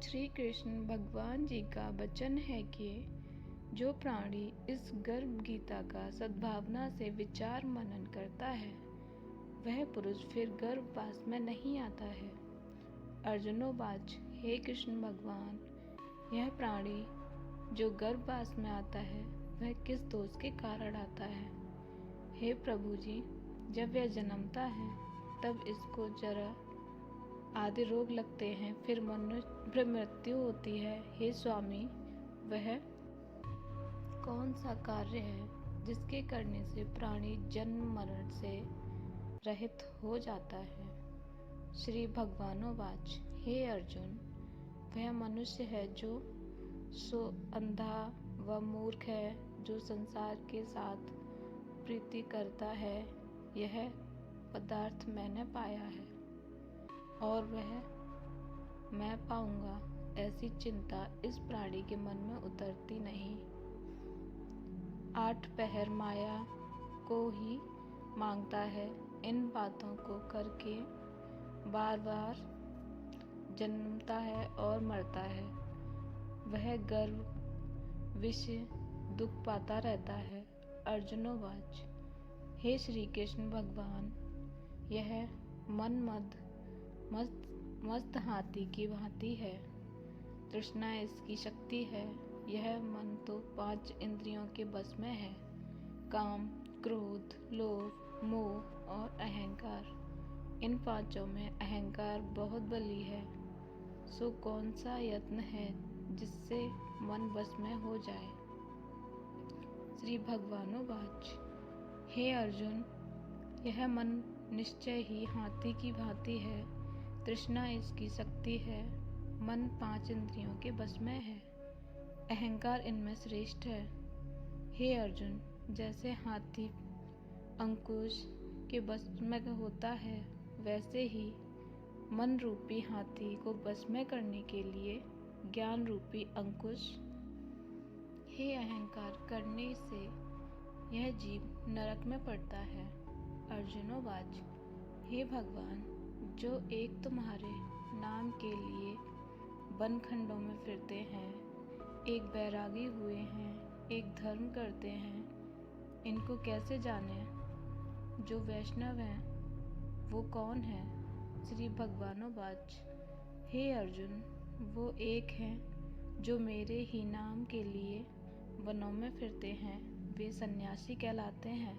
श्री कृष्ण भगवान जी का वचन है कि जो प्राणी इस गर्भ गीता का सद्भावना से विचार मनन करता है वह पुरुष फिर गर्भवास में नहीं आता है। अर्जुनोवाच, हे कृष्ण भगवान, यह प्राणी जो गर्भवास में आता है वह किस दोष के कारण आता है? हे प्रभु जी, जब वह जन्मता है तब इसको जरा आदि रोग लगते हैं, फिर मृत्यु होती है। हे स्वामी, वह कौन सा कार्य है जिसके करने से प्राणी जन्म मरण से रहित हो जाता है? श्री भगवानोवाच, हे अर्जुन, वह मनुष्य है जो सो अंधा व मूर्ख है, जो संसार के साथ प्रीति करता है। यह पदार्थ मैंने पाया है और वह मैं पाऊंगा, ऐसी चिंता इस प्राणी के मन में उतरती नहीं। 8 पहर माया को ही मांगता है। इन बातों को करके बार बार जन्मता है और मरता है। वह गर्व विषय दुख पाता रहता है। अर्जुनोवाच, हे श्री कृष्ण भगवान, यह मन मस्त हाथी की भांति है। तृष्णा इसकी शक्ति है। यह मन तो 5 इंद्रियों के बस में है, काम, क्रोध, लोभ, मोह और अहंकार। इन 5 में अहंकार बहुत बली है। सो कौन सा यत्न है जिससे मन बस में हो जाए? श्री भगवानोवाच, हे अर्जुन, यह मन निश्चय ही हाथी की भांति है। तृष्णा इसकी शक्ति है। मन 5 इंद्रियों के बस में है। अहंकार इनमें श्रेष्ठ है। हे अर्जुन, जैसे हाथी अंकुश के बस में होता है, वैसे ही मन रूपी हाथी को बस में करने के लिए ज्ञान रूपी अंकुश हे अहंकार करने से यह जीव नरक में पड़ता है। अर्जुनोवाच, हे भगवान, जो एक तुम्हारे नाम के लिए वन खंडों में फिरते हैं, एक बैरागी हुए हैं, एक धर्म करते हैं, इनको कैसे जाने? जो वैष्णव हैं वो कौन है? श्री भगवानोवाच, हे अर्जुन, वो एक हैं जो मेरे ही नाम के लिए वनों में फिरते हैं, वे सन्यासी कहलाते हैं।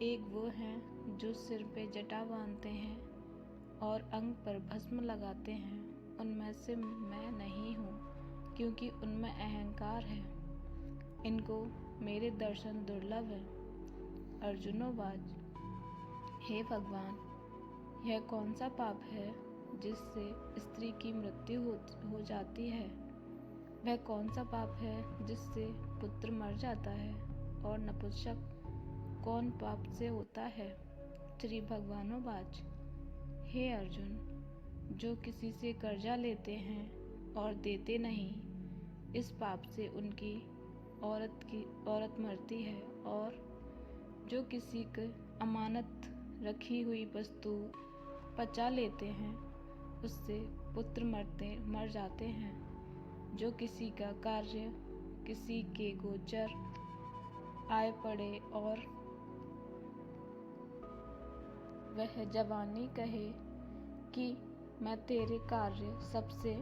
एक वो हैं जो सिर पे जटा बांधते हैं और अंग पर भस्म लगाते हैं। उनमें से मैं नहीं हूँ, क्योंकि उनमें अहंकार है। इनको मेरे दर्शन दुर्लभ है। अर्जुनोवाच, हे भगवान, यह कौन सा पाप है जिससे स्त्री की मृत्यु हो जाती है? वह कौन सा पाप है जिससे पुत्र मर जाता है? और नपुंसक कौन पाप से होता है? श्री भगवानोवाच, हे अर्जुन, जो किसी से कर्जा लेते हैं और देते नहीं, इस पाप से उनकी औरत मरती है। और जो किसी के अमानत रखी हुई वस्तु पचा लेते हैं, उससे पुत्र मर जाते हैं। जो किसी का कार्य किसी के गोचर आए पड़े और वह जवानी कहे कि मैं तेरे कार्य सबसे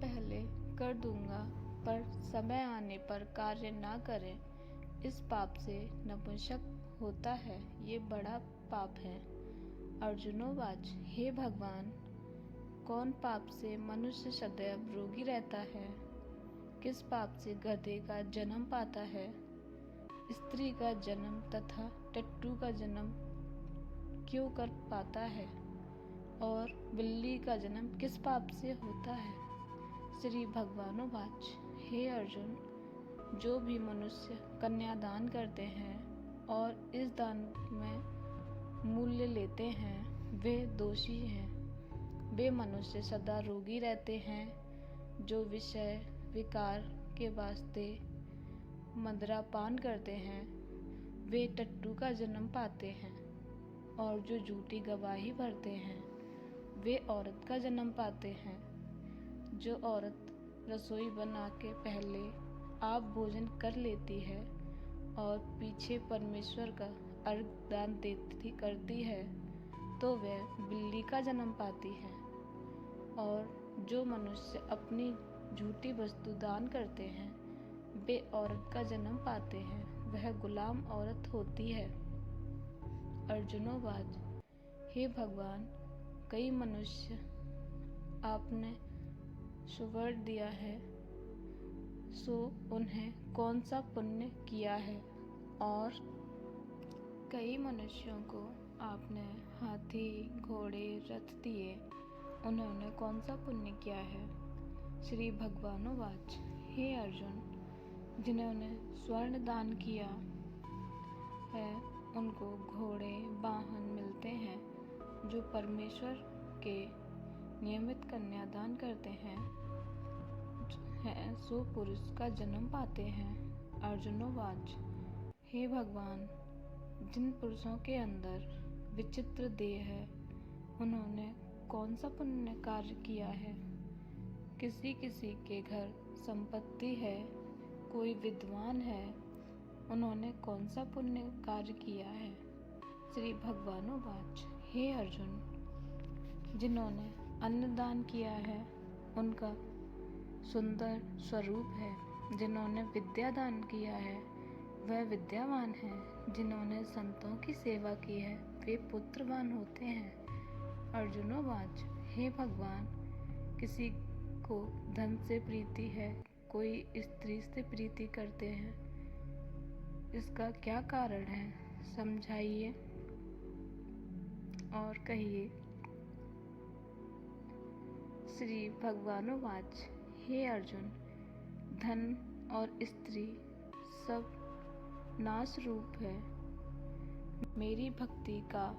पहले कर दूंगा, पर समय आने पर कार्य ना करे, इस पाप से नपुंसक होता है। ये बड़ा पाप है। अर्जुनोवाच, हे भगवान, कौन पाप से मनुष्य सदैव रोगी रहता है? किस पाप से गधे का जन्म पाता है? स्त्री का जन्म तथा टट्टू का जन्म क्यों कर पाता है? और बिल्ली का जन्म किस पाप से होता है? श्री भगवानोवाच, हे अर्जुन, जो भी मनुष्य कन्यादान करते हैं और इस दान में मूल्य लेते हैं, वे दोषी हैं। वे मनुष्य सदा रोगी रहते हैं। जो विषय विकार के वास्ते मदिरापान करते हैं, वे टट्टू का जन्म पाते हैं। और जो झूठी गवाही भरते हैं, वे औरत का जन्म पाते हैं। जो औरत रसोई बना के पहले आप भोजन कर लेती है और पीछे परमेश्वर का अर्घ दान देती करती है, तो वह बिल्ली का जन्म पाती है। और जो मनुष्य अपनी झूठी वस्तु दान करते हैं, वे औरत का जन्म पाते हैं, वह गुलाम औरत होती है। अर्जुनोवाच, हे भगवान, कई मनुष्य आपने सुवर दिया है, सो उन्हें कौन सा पुण्य किया है? और कई मनुष्यों को आपने हाथी, घोड़े, रथ दिए, उन्होंने कौन सा पुण्य किया है? श्री भगवानोवाच, हे अर्जुन, जिन्होंने स्वर्ण दान किया है उनको घोड़े, वाहन मिलते हैं। जो परमेश्वर के नियमित कन्यादान करते हैं सो पुरुष का जन्म पाते हैं। अर्जुनोवाच, हे भगवान, जिन पुरुषों के अंदर विचित्र देह है, उन्होंने कौन सा पुण्य कार्य किया है? किसी किसी के घर संपत्ति है, कोई विद्वान है, उन्होंने कौन सा पुण्य कार्य किया है? श्री भगवानोवाच, हे अर्जुन, जिन्होंने अन्नदान किया है उनका सुंदर स्वरूप है। जिन्होंने विद्या दान किया है वह विद्यावान है। जिन्होंने संतों की सेवा की है वे पुत्रवान होते हैं। अर्जुनोवाच, हे भगवान, किसी को धन से प्रीति है, कोई स्त्री से प्रीति करते हैं, इसका क्या कारण है? समझाइए और कहिए। श्री भगवानोवाच, हे अर्जुन, धन और स्त्री सब नाश रूप है, मेरी भक्ति का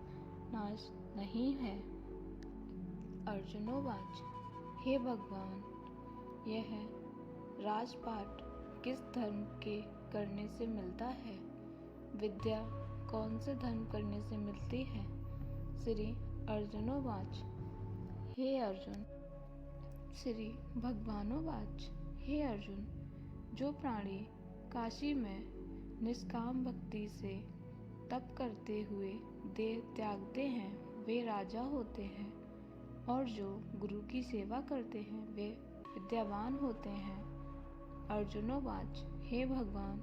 नाश नहीं है। अर्जुनोवाच, हे भगवान, यह राजपाट किस धर्म के करने से मिलता है? विद्या कौन से धर्म करने से मिलती है? श्री अर्जुनोवाच, हे अर्जुन। श्री भगवानोवाच, हे अर्जुन, जो प्राणी काशी में निष्काम भक्ति से तप करते हुए देह त्यागते हैं वे राजा होते हैं, और जो गुरु की सेवा करते हैं वे विद्यावान होते हैं। अर्जुनोवाच, हे भगवान,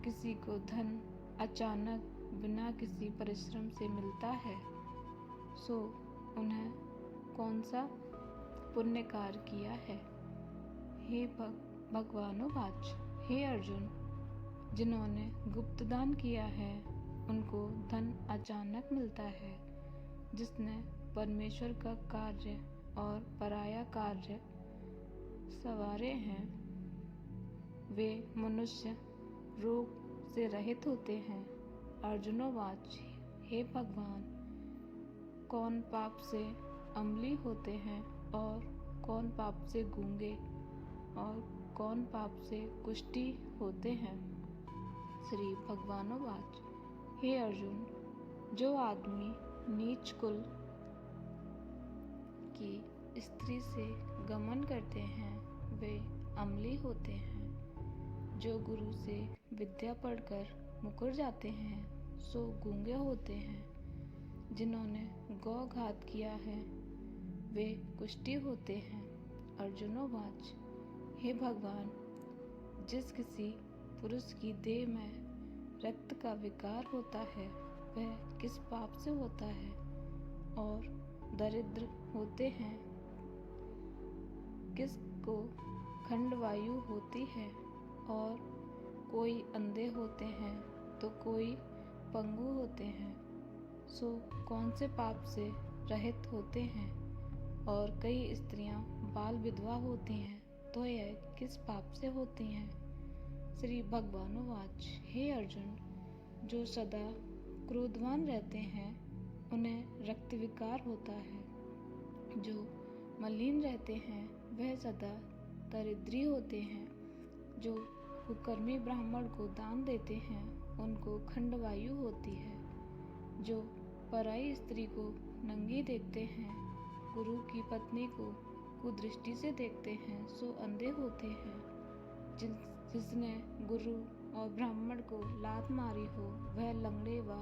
किसी को धन अचानक बिना किसी परिश्रम से मिलता है, सो उन्हें कौन सा पुण्य कार्य किया है? हे भगवानोवाच, हे अर्जुन, जिन्होंने गुप्त दान किया है उनको धन अचानक मिलता है। जिसने परमेश्वर का कार्य और पराया कार्य सवारे हैं वे मनुष्य रोग से रहित होते हैं। अर्जुनोवाच, हे भगवान, कौन पाप से अम्ली होते हैं और कौन पाप से गूंगे और कौन पाप से कुष्ठी होते हैं? श्री भगवानोवाच, हे अर्जुन, जो आदमी नीच कुल की स्त्री से गमन करते हैं वे अम्ली होते हैं। जो गुरु से विद्या पढ़कर मुकर जाते हैं सो गूंगे होते हैं। जिन्होंने गौ घात किया है वे कुष्ठी होते हैं। अर्जुनोवाच, हे भगवान, जिस किसी पुरुष की देह में रक्त का विकार होता है वह किस पाप से होता है? और दरिद्र होते हैं किसको खंडवायु होती है? और कोई अंधे होते हैं तो कोई पंगु होते हैं, सो कौन से पाप से रहित होते हैं? और कई स्त्रियां बाल विधवा होती हैं तो यह किस पाप से होती हैं? श्री भगवानोवाच, हे अर्जुन, जो सदा क्रोधवान रहते हैं उन्हें रक्त विकार होता है। जो मलिन रहते हैं वह सदा दरिद्री होते हैं। जो कुकर्मी ब्राह्मण को दान देते हैं उनको खंडवायु होती है। जो पराई स्त्री को नंगी देखते हैं गुरु की पत्नी को कुदृष्टि से देखते हैं सो अंधे होते हैं। जिसने गुरु और ब्राह्मण को लात मारी हो वह लंगड़े व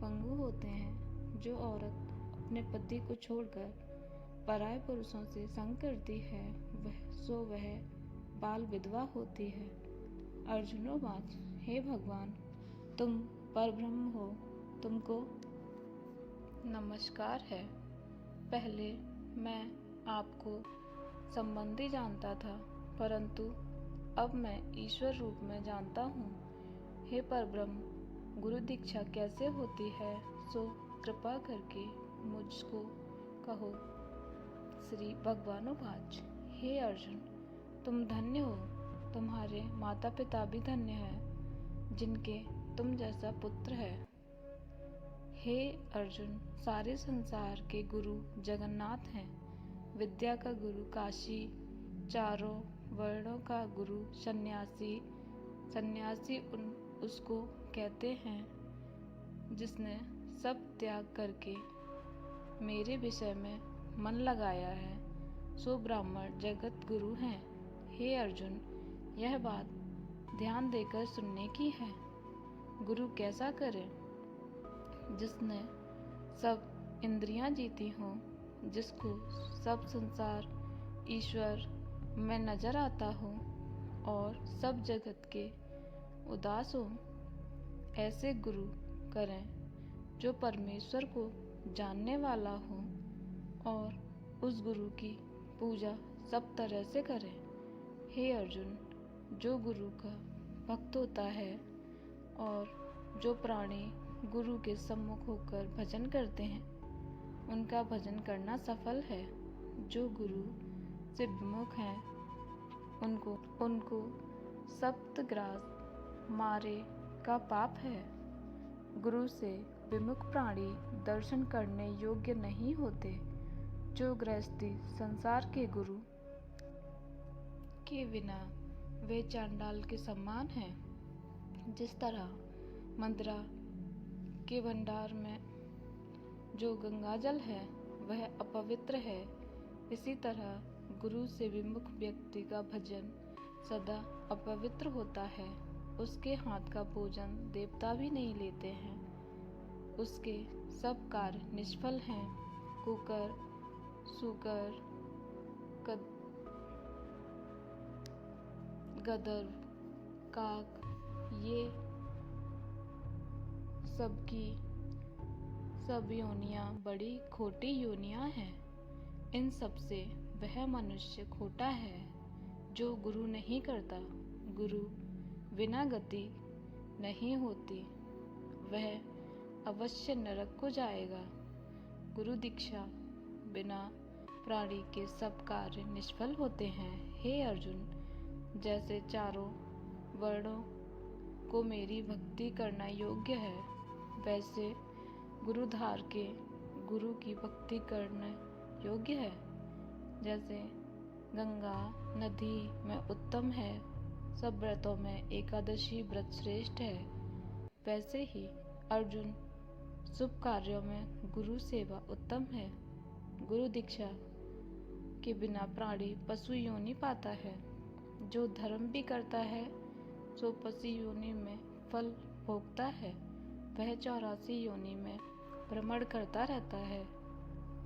पंगु होते हैं। जो औरत अपने पति को छोड़कर पराये पुरुषों से संग करती है वह बाल विधवा होती है। अर्जुनोवाच, हे भगवान, तुम परब्रह्म हो, तुमको नमस्कार है। पहले मैं आपको संबंधी जानता था, परंतु अब मैं ईश्वर रूप में जानता हूँ। हे परब्रह्म, गुरु दीक्षा कैसे होती है सो कृपा करके मुझको कहो। श्री भगवानोवाच, हे अर्जुन, तुम धन्य हो, तुम्हारे माता पिता भी धन्य हैं जिनके तुम जैसा पुत्र है। हे अर्जुन, सारे संसार के गुरु जगन्नाथ हैं। विद्या का गुरु काशी, चारों वर्णों का गुरु सन्यासी। सन्यासी उसको कहते हैं जिसने सब त्याग करके मेरे विषय में मन लगाया है, सो ब्राह्मण जगत गुरु हैं। हे अर्जुन, यह बात ध्यान देकर सुनने की है। गुरु कैसा करे? जिसने सब इंद्रियां जीती हों, जिसको सब संसार ईश्वर में नजर आता हो और सब जगत के उदास हो, ऐसे गुरु करें जो परमेश्वर को जानने वाला हो और उस गुरु की पूजा सब तरह से करें। हे अर्जुन, जो गुरु का भक्त होता है और जो प्राणी गुरु के सम्मुख होकर भजन करते हैं उनका भजन करना सफल है। जो गुरु से विमुख हैं उनको सप्तग्रास मारे का पाप है। गुरु से विमुख प्राणी दर्शन करने योग्य नहीं होते। जो गृहस्थी संसार के गुरु के बिना वे चांडाल के समान हैं। जिस तरह मंदिरा के भंडार में जो गंगाजल है वह अपवित्र है, इसी तरह गुरु से विमुख व्यक्ति का भजन सदा अपवित्र होता है। उसके हाथ का भोजन देवता भी नहीं लेते हैं। उसके सब कार्य निष्फल हैं। कुकर, सूकर, गदर, काक, ये सब योनियां बड़ी खोटी योनियां हैं। इन सब से वह मनुष्य खोटा है जो गुरु नहीं करता। गुरु बिना गति नहीं होती, वह अवश्य नरक को जाएगा। गुरु दीक्षा बिना प्राणी के सब कार्य निष्फल होते हैं। हे अर्जुन, जैसे चारों वर्णों को मेरी भक्ति करना योग्य है, वैसे गुरुधार के गुरु की भक्ति करना योग्य है। जैसे गंगा नदी में उत्तम है, सब व्रतों में एकादशी व्रत श्रेष्ठ है, वैसे ही अर्जुन शुभ कार्यों में गुरु सेवा उत्तम है। गुरु दीक्षा के बिना प्राणी पशु योनि पाता है। जो धर्म भी करता है सो पशु योनि में फल भोगता है। वह 84 योनि में भ्रमण करता रहता है।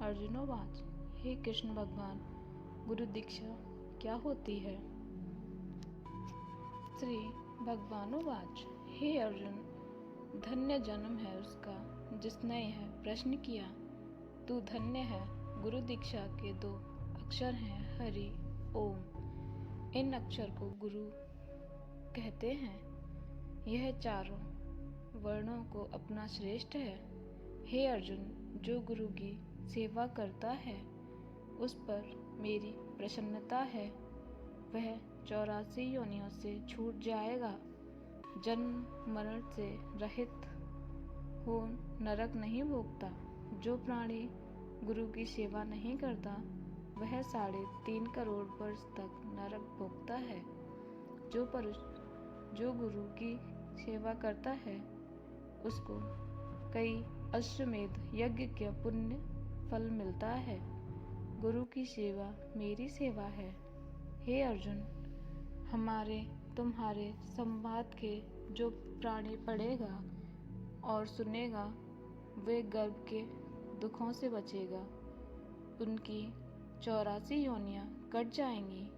अर्जुनोवाच, हे कृष्ण भगवान, गुरु दीक्षा क्या होती है? श्री भगवानोवाच, हे अर्जुन, धन्य जन्म है उसका जिसने यह प्रश्न किया। तू धन्य है। गुरु दीक्षा के 2 अक्षर हैं, हरि ओम। इन अक्षर को गुरु कहते हैं। यह चारों वर्णों को अपना श्रेष्ठ है। हे अर्जुन, जो गुरु की सेवा करता है उस पर मेरी प्रसन्नता है। वह 84 योनियों से छूट जाएगा। जन्म मरण से रहित हो नरक नहीं भोगता। जो प्राणी गुरु की सेवा नहीं करता वह 3.5 करोड़ वर्ष तक नरक भोगता है। जो गुरु की सेवा करता है उसको कई अश्वमेध यज्ञ का पुण्य फल मिलता है। गुरु की सेवा मेरी सेवा है। हे अर्जुन, हमारे तुम्हारे संवाद के जो प्राणी पढ़ेगा और सुनेगा वे गर्भ के दुखों से बचेगा, उनकी 84 योनियां कट जाएंगी।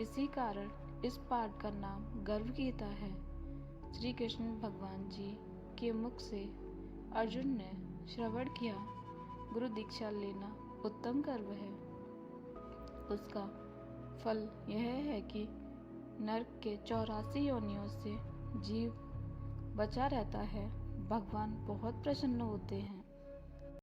इसी कारण इस पाठ का नाम गर्भ गीता है। श्री कृष्ण भगवान जी के मुख से अर्जुन ने श्रवण किया, गुरु दीक्षा लेना उत्तम कर्म है। उसका फल यह है कि नरक के 84 योनियों से जीव बचा रहता है। भगवान बहुत प्रसन्न होते हैं।